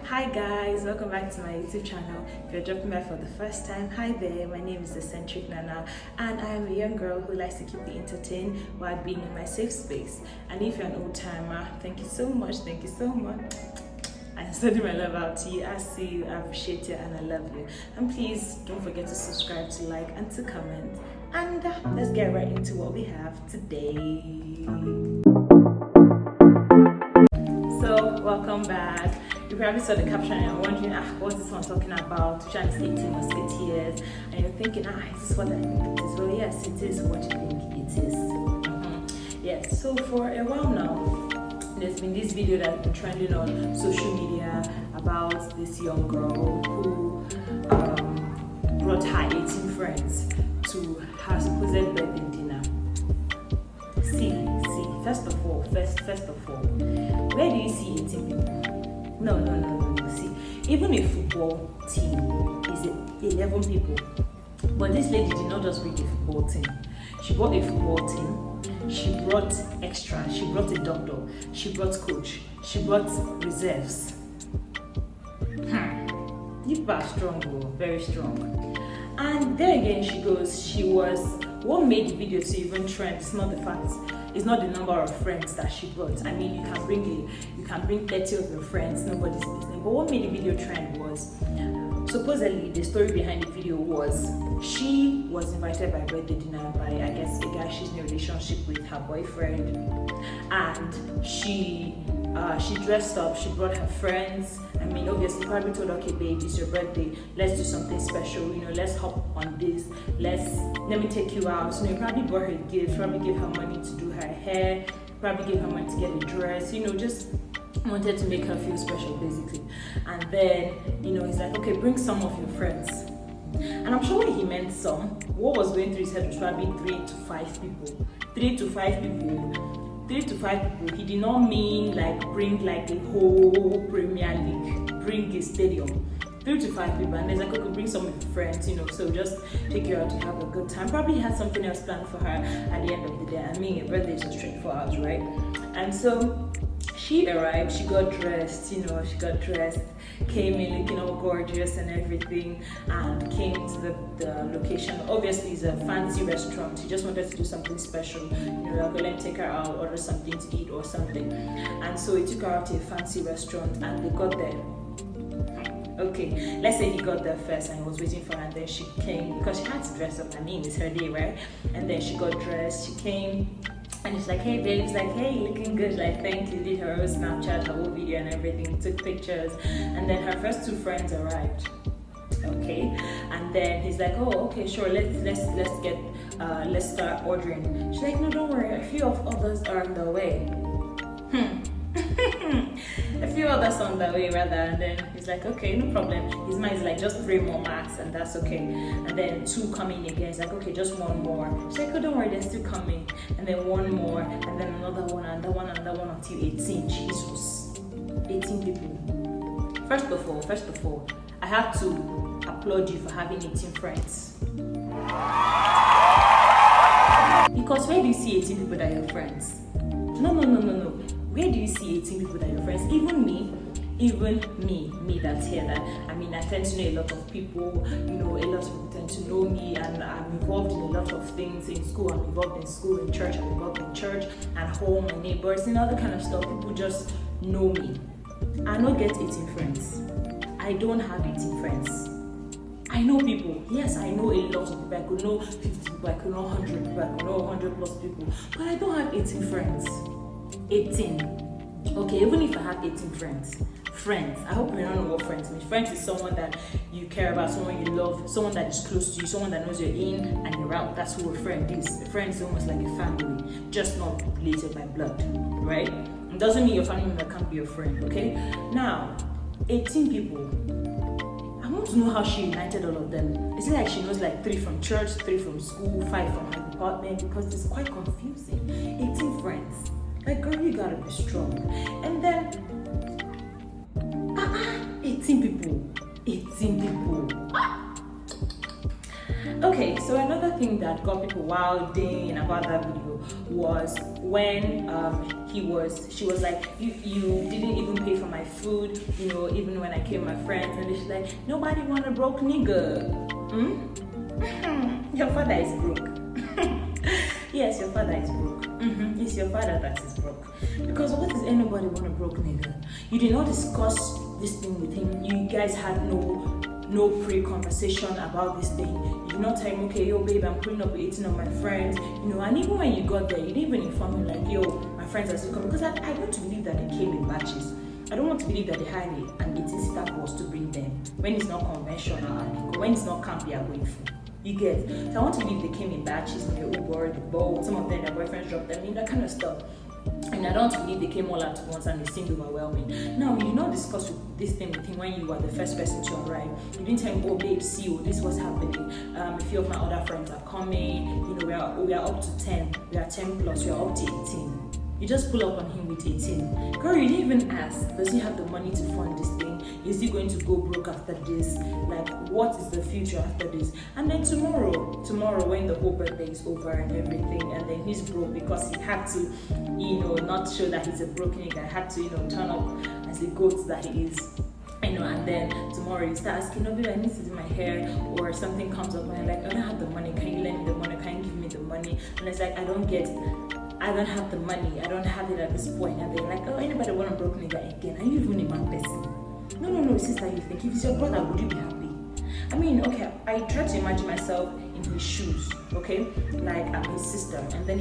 Hi guys, welcome back to my YouTube channel. If you're dropping by for the first time, hi there, my name is Eccentric Nana and I am a young girl who likes to keep me entertained while being in my safe space. And if you're an old timer, thank you so much. I'm sending my love out to you. I see you, I appreciate you, and I love you. And please don't forget to subscribe, to like, and to comment. And let's get right into what we have today. So, welcome back. You probably saw the caption and you're wondering, what's this one talking about? Which one is 18 Musketeers? And you're thinking, is this what I think it is? Well, yes, it is what you think it is. Yes, so for a while now, there's been this video that's been trending on social media about this young girl who brought her 18 friends to her supposed birthday dinner. See, first of all, where do you see 18 people? No. See, even a football team is 11 people. But this lady did not just bring a football team. She brought a football team. She brought extra. She brought a doctor. She brought coach. She brought reserves. You are strong, very strong. And then again, what made the video to even trend? It's not the fact. It's not the number of friends that she brought. I mean, you can bring 30 of your friends, nobody's business. But what made the video trend was, supposedly the story behind the video was, she was invited by birthday dinner by, I guess, a guy she's in a relationship with, her boyfriend, and she dressed up. She brought her friends. I mean, obviously, probably told her, okay, babe, it's your birthday. Let's do something special. Let's hop on this. Let me take you out. You probably bought her gifts. Probably gave her money to do her hair. Probably gave her money to get a dress. Just wanted to make her feel special, basically. And then, he's like, okay, bring some of your friends. And I'm sure when he meant some, what was going through his head was probably 3 to 5 people. 3 to 5 people. He did not mean like bring like a whole Premier League, bring a stadium. 3 to 5 people, and there's like, okay, bring some of your friends, so just take her out to have a good time. Probably he had something else planned for her at the end of the day. I mean, a birthday is just 24 hours, right? And so she arrived, she got dressed, came in looking all gorgeous and everything, and came to the location. Obviously, it's a fancy restaurant. She just wanted to do something special, like, let me take her out, order something to eat or something. And so he took her out to a fancy restaurant, and they got there. Okay, let's say he got there first and he was waiting for her, and then she came because she had to dress up. I mean, it's her day, right? And then she got dressed, she came. And it's like, hey babe, it's like, hey, looking good, like, thank you. Did her own Snapchat, her whole video and everything, took pictures. And then her first 2 friends arrived. Okay, and then he's like, oh, okay, sure, let's start ordering. She's like, no, don't worry, a few of others are on the way. A few others on the way, rather. And then he's like, okay, no problem. His mind is like, just 3 more max, and that's okay. And then 2 coming again. He's like, okay, just 1 more. She's like, oh, don't worry, they're still coming. And then 1 more, and then another one, until 18. Jesus, 18 people. First of all, I have to applaud you for having 18 friends. Because where do you see 18 people that are your friends? No. Where do you see 18 people that are your friends? Even me that's here, that I tend to know a lot of people, a lot of people tend to know me, and I'm involved in a lot of things in school. I'm involved in school, in church, I'm involved in church, at home, my neighbors, and all that kind of stuff. People just know me. I don't get 18 friends. I don't have 18 friends. I know people. Yes, I know a lot of people. I could know 50 people, I could know 100 people, I could know 100 plus people, but I don't have 18 friends. 18. Okay, even if I have 18 friends, I hope you don't know what friends mean. Friends is someone that you care about, someone you love, someone that is close to you, someone that knows you're in and you're out. That's who a friend is. A friend is almost like a family, just not related by blood, right? It doesn't mean your family member can't be your friend, okay? Now, 18 people. I want to know how she united all of them. Is it like she knows like 3 from church, 3 from school, 5 from her department? Because it's quite confusing. 18 friends. Like, girl, you gotta be strong. And then 18 people. Okay, so another thing that got people wilding about that video was when she was like, you didn't even pay for my food, even when I came with my friends. And she's like, nobody want a broke nigga. Your father is broke. Yes, your father is broke. It's your father that is broke. Because what does anybody want a broke nigga? You did not discuss this thing with him. You guys had no pre-conversation about this thing. You did not tell him, okay, yo babe, I'm pulling up with 18 of my friends, and even when you got there, you didn't even inform him like, yo, my friends are still coming. Because I want to believe that they came in batches. I don't want to believe that they hired an 18-seater bus to bring them when it's not conventional and when it's not camp they are going for. You get? So I want to believe they came in batches, in their Uber, the boat, some of them their boyfriends dropped them, that kind of stuff. And I don't believe they came all at once and it seemed overwhelming. Now, you did not discuss this thing with him when you were the first person to arrive. You didn't tell him, oh babe, see, this was happening. A few of my other friends are coming. We are up to 10. We are 10 plus. We are up to 18. You just pull up on him with 18. Girl, you didn't even ask, does he have the money to fund this thing? Is he going to go broke after this? Like, what is the future after this? And then tomorrow when the whole birthday is over and everything, and then he's broke because he had to, not show that he's a broken nigga, had to, turn up as the goat that he is. And then tomorrow you start asking, baby, I need to do my hair, or something comes up and you're like, I don't have the money, can you lend me the money, can you give me the money? And it's like, I don't have the money, I don't have it at this point. And they're like, oh, anybody want a broke nigga again? Are you even a mad person? No, sister, you think if it's your brother, would you be happy? I mean, okay, I try to imagine myself in his shoes, okay? Like I'm his sister, and then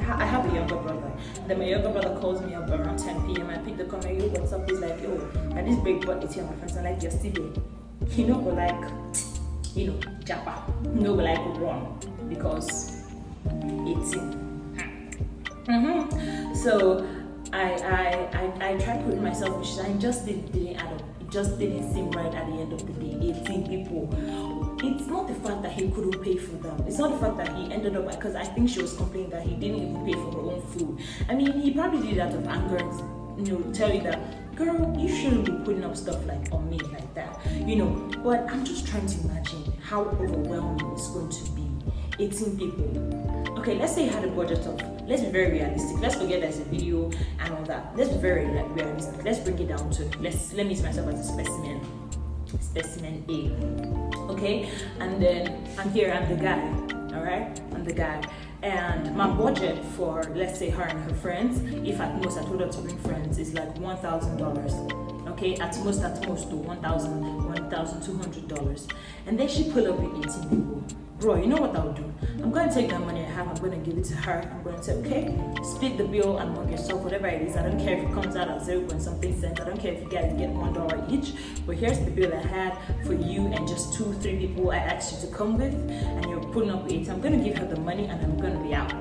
I have a younger brother. And then my younger brother calls me up around 10 p.m. I pick the call, yo, what's up? He's like, yo, I just break but it's here, my friends. I'm like, you're still there. But like, japa. But like run because it's in. So I tried putting myself in shoes, and it just didn't add up. It just didn't seem right at the end of the day. 18 people. It's not the fact that he couldn't pay for them. It's not the fact that he ended up, because I think she was complaining that he didn't even pay for her own food. I mean, he probably did it out of anger and tell you that, girl, you shouldn't be putting up stuff like on me like that. But I'm just trying to imagine how overwhelming it's going to be. 18 people. Okay, let's say you had a budget of, let's be very realistic. Let's forget there's a video and all that. Let's be very realistic. Let's bring it down to, let me use myself as a specimen A. Okay, and then I'm the guy. All right, I'm the guy, and my budget for, let's say, her and her friends, if at most I told her to bring friends, is like $1,000. Okay, at most to $1,200, and then she pull up with 18 people. Bro, you know what I'll do? I'm going to take that money I have, I'm going to give it to her. I'm going to say, okay, split the bill among yourself, whatever it is. I don't care if it comes out at 0.something cents. I don't care if you guys get $1 each. But here's the bill I had for you and just 2-3 people I asked you to come with, and you're putting up with it. I'm going to give her the money and I'm going to be out.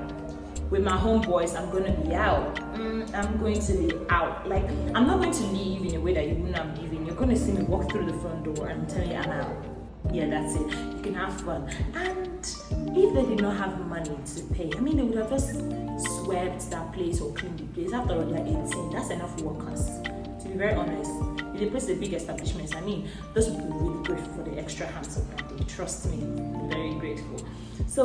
With my homeboys, I'm going to be out. I'm going to be out. Like, I'm not going to leave in a way that you wouldn't have leaving. You're going to see me walk through the front door and tell you I'm out. Yeah, that's it. You can have fun. And if they did not have money to pay, I mean, they would have just swept that place or cleaned the place. After all, they're 18. That's enough workers. To be very honest, if they place the big establishments, I mean, those people are really grateful for the extra hands of that day. Trust me, very grateful. So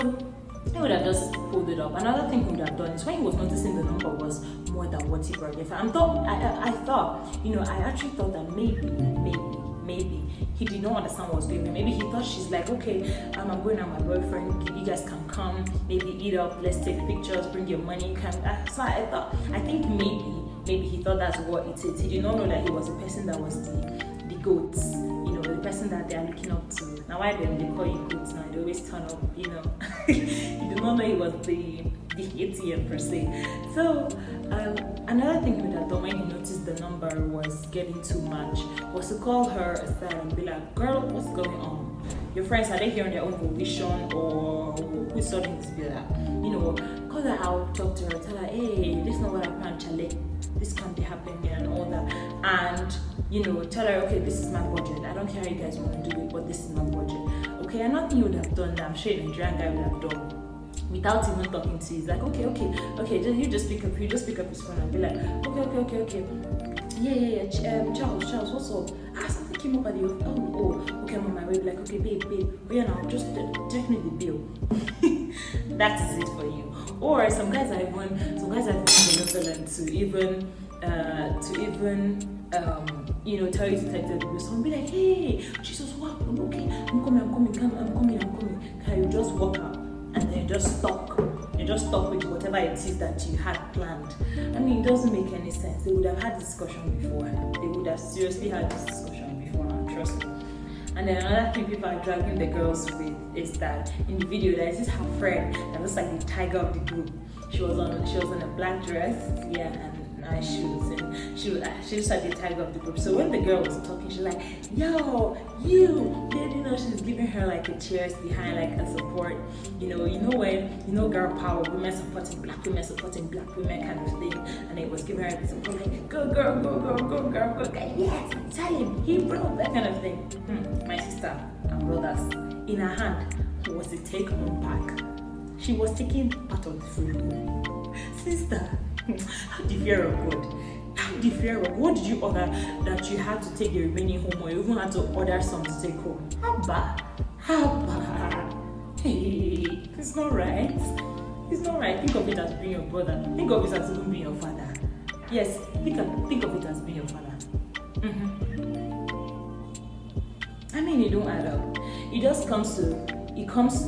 he would have just pulled it up. Another thing he would have done is when he was noticing the number was more than what he brought. I actually thought that maybe he did not understand what was going on. Maybe he thought she's like, okay, I'm going out with my boyfriend, you guys can come, maybe eat up, let's take pictures, bring your money. So I think maybe he thought that's what it is. He did not know that he was the person that was the goats, the person that they are looking up to. Now why they call you goats now, they always turn up, He did not know he was the ATM per se. So another thing he would have done when he noticed the number was getting too much was to call her aside and be like, girl, what's going on? Your friends, are they here on their own volition, or who's sorting this bill out? Call her out, talk to her, tell her, hey, this is not what I planned, Charlie. This can't be happening and all that. And tell her, okay, this is my budget. I don't care how you guys want to do it, but this is my budget. Okay, and nothing you would have done that I'm sure a Nigerian guy would have done without even talking to you. He's like, okay, you just pick up his phone and be like, okay. Yeah. Charles, what's up? Something came up at the office. Oh, okay, I'm on my way. Be like, okay, babe, now just definitely the bill. That is it for you. Or some guys are even benevolent to even tell you to take the video. Some be like, hey, Jesus, what? Okay, I'm coming. Can you just walk out and then just stop? You just stop with whatever it is that you had planned. I mean, it doesn't make any sense. They would have had discussion before. They would have seriously had this discussion before, trust me. And then another thing people are dragging the girls with is that in the video there is this her friend that looks like the tiger of the group. She was in a black dress, yeah, and nice shoes, and she looks like the tiger of the group. So when the girl was talking, she's like, yo, you she's giving her like a cheers behind, like a support, when girl power, women supporting black women kind of thing, and it was giving her the support, like, go girl, yes, tell him, he broke, that kind of thing. My sister and brothers, in her hand was a take-home pack. She was taking part of the food. Sister, how do you fear of God? How do you fear of God? What did you order that you had to take the remaining home, or you even had to order some to take home? How bad? Hey, it's not right. It's not right. Think of it as being your brother. Think of it as even being your father. Yes, think of it as being your father. I mean, it don't add up. It comes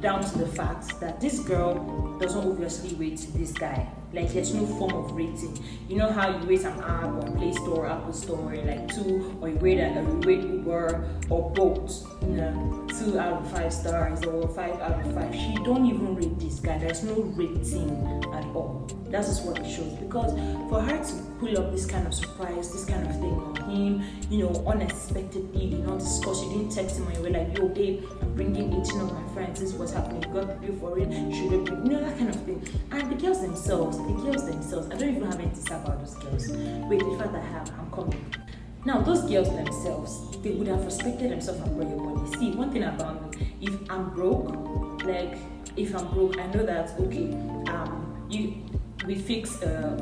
down to the fact that this girl doesn't obviously rate this guy. Like, there's no form of rating. You know how you rate an app on Play Store, Apple Store, like 2, or you rate Uber or Bolt, 2 out of 5 stars or 5 out of 5. She don't even rate this guy. There's no rating at all. That's just what it shows. Because for her to pull up this kind of surprise, this kind of thing on him, unexpectedly, you not discuss, you didn't text him and you were like, yo babe, I'm bringing 18 of my friends, this is what's happening, you got to do for it, should it be, that kind of thing. And the girls themselves, I don't even have anything to say about those girls. Wait, in fact I have, I'm coming. Now, those girls themselves, they would have respected themselves and brought your money. See, one thing about me, if I'm broke, I know that, okay, we fix a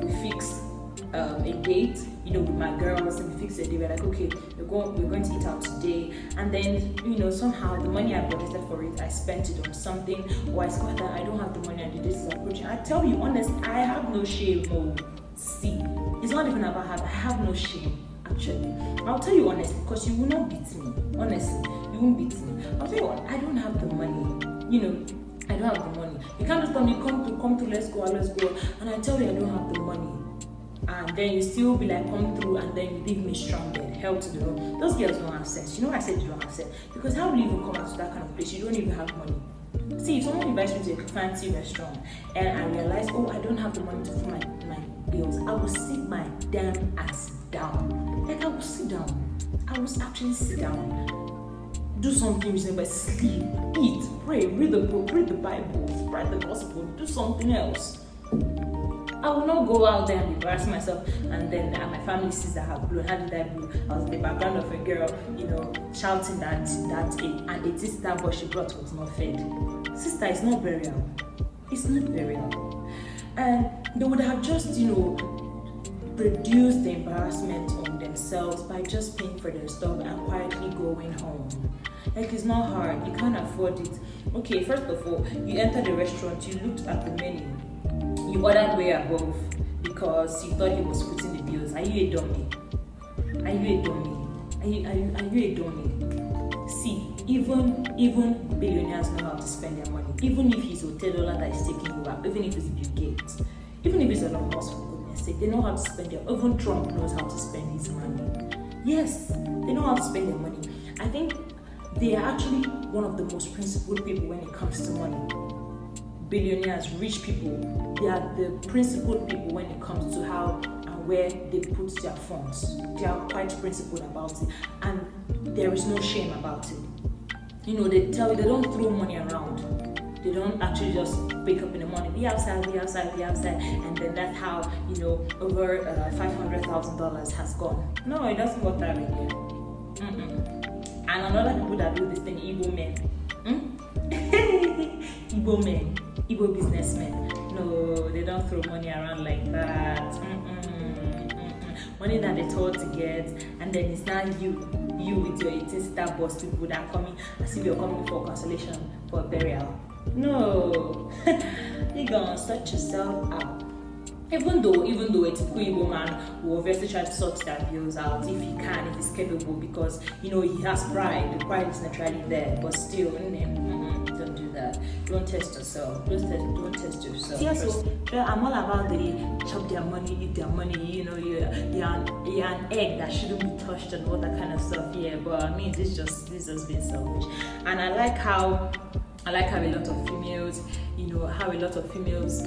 date, with my girls, and we fix a date. We're like, okay, we're going to eat out today, and then somehow the money I budgeted for it, I spent it on something, or I discovered that I don't have the money and the date is approaching. I tell you honestly, I have no shame. Oh, see, it's not even about I have no shame. Actually, I'll tell you honestly, because you will not beat me. Honestly, you won't beat me. I'll tell you what, I don't have the money. I don't have the money. You can't just tell me, come to, let's go, and I tell you I don't have the money. And then you still be like, come through, and then you leave me stranded, held to the road. Those girls don't have sense. I said you don't have sense. Because how will you even come out to that kind of place? You don't even have money. See, if someone invites me to a fancy restaurant, and I realize, I don't have the money to fill my bills, I will sit my damn ass down. Like, I will sit down. I will actually sit down. Do something reasonable, sleep, eat, pray, read the book, read the Bible, spread the gospel, do something else. I will not go out there and embarrass myself, and then my family sees that I have blown. How did I blow? I was in the background of a girl, shouting that and it is that what she brought was not fed. Sister, it's not burial. It's not burial. And they would have just, reduced the embarrassment on themselves by just paying for their stuff and quietly going home. Like, it's not hard. You can't afford it. Okay, first of all, you entered the restaurant, you looked at the menu. You ordered way above because you thought he was footing the bills. Are you a dummy? Are you a dummy? See, even billionaires know how to spend their money. Even if he's $10 that is taking you out, even if it's Bill Gates, even if it's Elon Musk, for goodness sake, they know how to spend their. Even Trump knows how to spend his money. Yes, they know how to spend their money. I think they are actually one of the most principled people when it comes to money. Billionaires, rich people, they are the principled people when it comes to how and where they put their funds. They are quite principled about it, and there is no shame about it. They tell you they don't throw money around. They don't actually just wake up in the morning, be outside, and then that's how over $500,000 has gone. No, it doesn't work that way here. And another people that do this thing, Igbo men. Igbo men. Igbo businessmen. No, they don't throw money around like that. Money that they told to get, and then it's not you with your 18-star boss people that are coming as if you're coming for consolation for a burial. No. You're gonna sort yourself out. Even though a typical Igbo man will obviously try to sort their bills out if he can, if he's capable, because he has pride. The pride is naturally there, but still, don't do that. Don't test yourself. Don't test yourself. Yeah, so I'm all about the chop their money, eat their money. You're an egg that shouldn't be touched and all that kind of stuff. Yeah, but I mean, this just being selfish. And I like how a lot of females,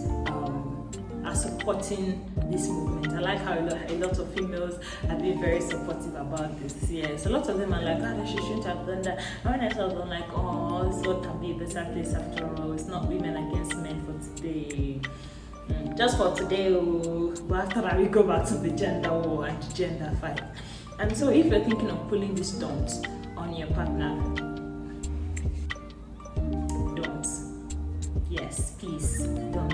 are supporting this movement. I like how a lot of females have been very supportive about this. Yes, a lot of them are like, she shouldn't have done that. And when I tell them, like, this world can be a better place after all. It's not women against men for today. Just for today, but after that we go back to the gender war and the gender fight. And so if you're thinking of pulling this stunt on your partner, don't. Yes, please,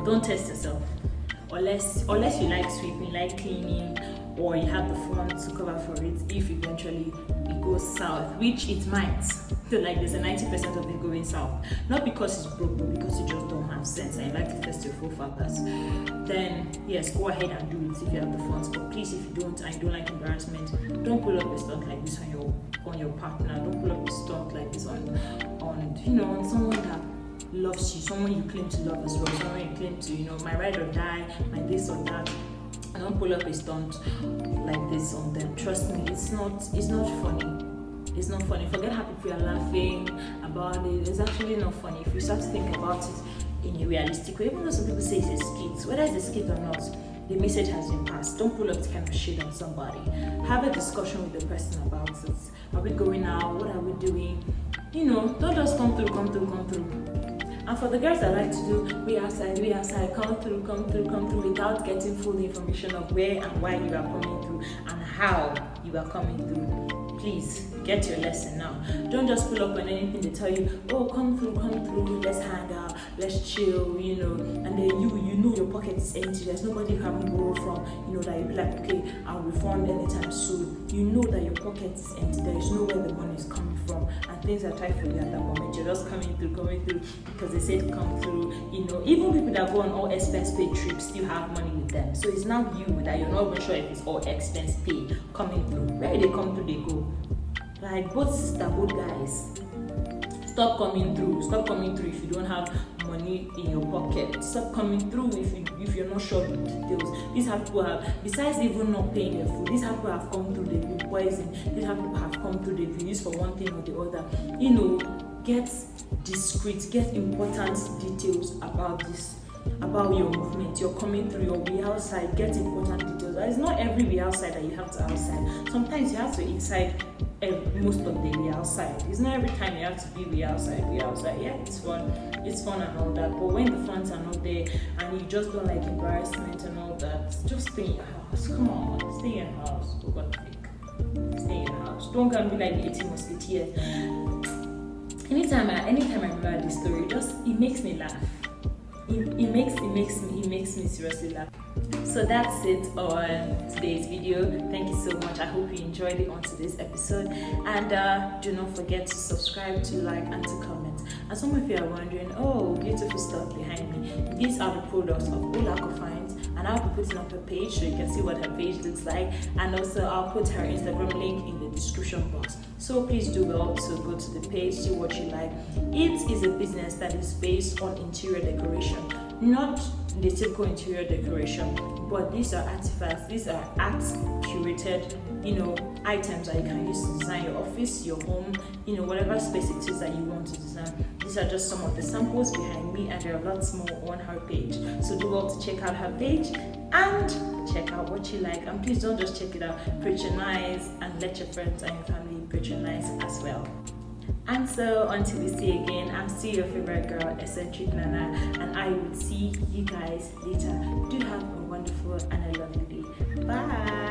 don't test yourself. Unless you like sweeping, like cleaning, or you have the funds to cover for it if eventually it goes south, which it might. So like there's a 90% of it going south. Not because it's broke, but because you just don't have sense and you like to test your forefathers. Then yes, go ahead and do it if you have the funds. But please, if you don't and you don't like embarrassment, don't pull up a stunt like this on your partner. Don't pull up a stunt like this on someone that loves you, someone you claim to love as well, someone you claim to, my ride or die, my this or that. I don't pull up a stunt like this on them. Trust me, it's not funny. It's not funny. Forget how people are laughing about it. It's actually not funny if you start to think about it in a realistic way. Even though some people say it's a skit, whether it's a skit or not, the message has been passed. Don't pull up this kind of shit on somebody. Have a discussion with the person about it. Are we going out? What are we doing? Don't just come through. And for the girls that like to do we outside, come through without getting full information of where and why you are coming through and how you are coming through, please get your lesson now. Don't just pull up on anything they tell you, come through, let's hang out, let's chill, and then your pocket is empty, there's nobody you can borrow from, that you'll be like, okay, I'll refund anytime soon. You know that your pocket is empty, there is no where the money is coming from, and things are tight for you at that moment. You're just coming through because they said come through. Even people that go on all expense paid trips still have money with them. So it's now you that you're not even sure if it's all expense paid coming through. Where they come through, they go. Like both guys. Stop coming through if you don't have money in your pocket. Stop coming through if you're not sure of the details. These people have, besides even not paying their food, these people have come through, they've been poisoned. These people have come through, they've been used for one thing or the other. Get discreet, get important details about this, about your movement. You're coming through, your way outside, get important details. It's not every way outside that you have to outside. Sometimes you have to inside most of the way outside. It's not every time you have to be way outside. Yeah, it's fun and all that. But when the funds are not there and you just don't like embarrassment and all that, just stay in your house. Come on, stay in your house. For God's sake, stay in your house. Don't go and be like the 18 musketeers. Anytime I remember this story, it makes me laugh. It makes me seriously laugh. So that's it on today's video. Thank you so much. I hope you enjoyed it on today's episode. And do not forget to subscribe, to like, and to comment. And some of you are wondering, beautiful stuff behind me. These are the products of Olako Finds, and I'll be putting up her page so you can see what her page looks like. And also I'll put her Instagram link in the description box. So please do well to go to the page, see what you like. It is a business that is based on interior decoration, not the typical interior decoration, but these are artifacts, these are art curated, items that you can use to design your office, your home, whatever space it is that you want to design. These are just some of the samples behind me, and there are lots more on her page. So do well to check out her page and check out what you like. And please don't just check it out, patronize and let your friends and your family patronize as well. And so until we see again, I'm still your favorite girl, Eccentric Nana, and I will see you guys later. Do have a wonderful and a lovely day. Bye.